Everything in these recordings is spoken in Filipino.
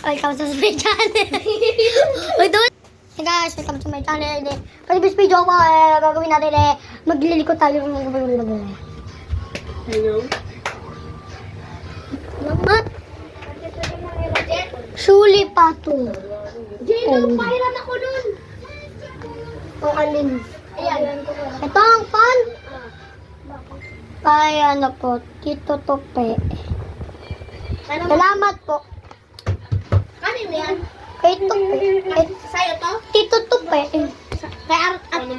welcome sa my channel. Uy, doon. Hey guys, welcome to my channel. Kasi this video ko, gagawin natin magliliko tayo. Hello? Mga Suli pato. Jeno, pahiran ako nun. O alin? Ayan. Ito ang fan. Kay ano po, Tito Tope. Salamat po. Kanino yan? Kay Tope. Sa'yo to? Tito Tope. Kay Atty.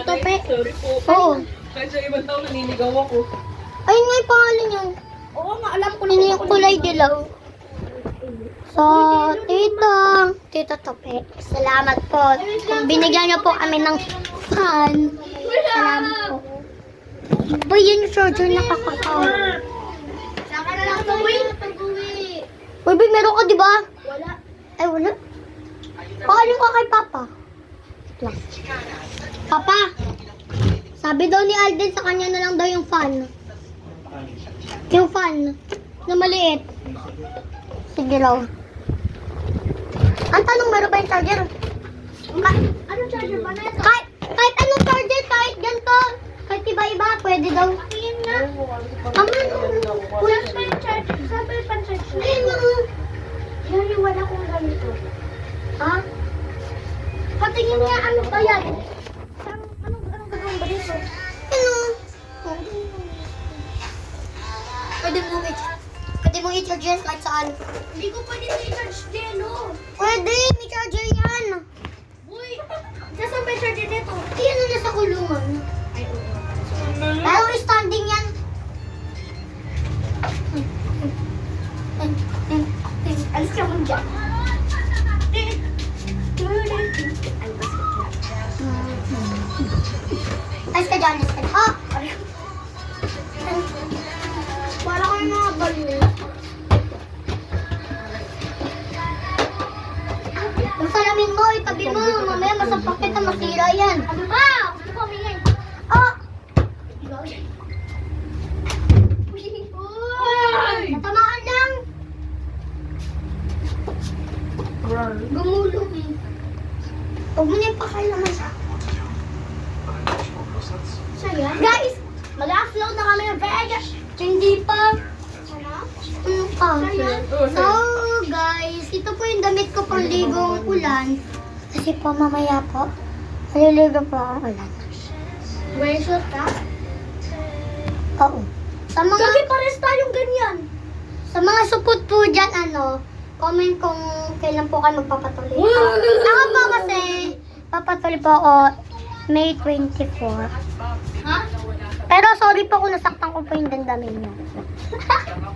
Tope? Sorry po. Oo. Kahit sa ibang tao naninigaw ako. Ayun nga yung pangalan niya. Oo nga, alam ko Yun yung kulay dilaw. So, Tito Tope, salamat po. Kung binigyan niyo po kami ng fan, salamat po. Ba yun yung charger na kakakaw? Saka na lang ito, boy. Uy, Boy, meron ka, di ba? Wala. Ay, wala. Pakalim ka kay Papa. Wait lang. Papa, sabi daw ni Alden sa kanya na lang daw yung fan. Yung fan na maliit. Sige raw. Ang tanong, meron ba yung charger? Anong charger ba na ito? Kahit anong charger, kahit ganito, kahit iba-iba, pwede daw. Tingin nga. Wala Saan ba yung charger? Saan ba yung pan-charger? Ayun nga. Yan yung wala kong ganito. Ha? Patingin nga, ano ba yan? Anong gagawin ba dito? Ano? Pwede mo i-charge yan kahit saan. Hindi ko pwede i-charge Jeno. Pwede, may charger yan. Boy, saan ba yung charger dito? Yan na nasa kulungan. Ay, oo. Pero standing yan. Alis ka mo dyan. Ayos ka dyan, ayos ka dyan. Oh! Para kayo mga balo. Yung salamin mo, itabi mo. Mamaya masapak kita, masira yan. Ano ba? Ano ba umingay? Oh! Uy! Natamaan lang. Gumulong eh. Huwag mo na yung pakailaman. Siya yan? Guys! Mag-upload na kami ng pega. Hindi pa. Ano? Ano pa? Ayan. So, guys, ito po yung damit ko pang ligong ulan. Kasi po, mamaya po, maliligo po ang ulan. Wear short ka? Oo. Sa mga, Gagi pares tayong ganyan. sa mga supot po dyan, comment kung kailan po kayo magpapatuloy. Ako po kasi, papatuloy po ako May 24. Ha? Pero sorry po kung nasaktan ko po yung dandamin niyo.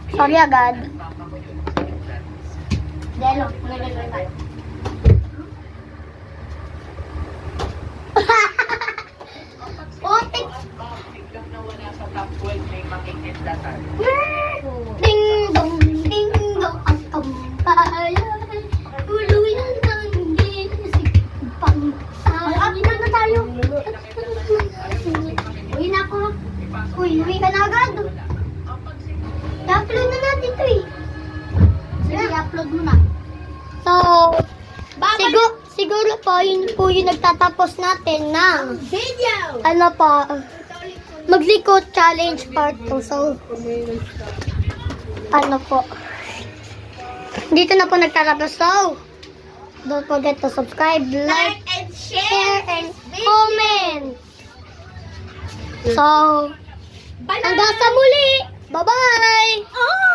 Sorry agad. Delo, magagawin tayo. Otik! Biglang nawala sa top 12 may makikidlatan. Ding dong, ding dong, ang kampalan. Uluwi ng gising Mag-upload na tayo. Uwi na ako. Uwi ka na agad. I-upload na natin ito eh. Sige, upload mo na. So, siguro po, yun po yung nagtatapos natin ng Video! ano po, magliko challenge part 2. So, ano po, dito na po nagtatapos. So, don't forget to subscribe, like, and share, and comment. So, hanggang sa muli. Bye-bye!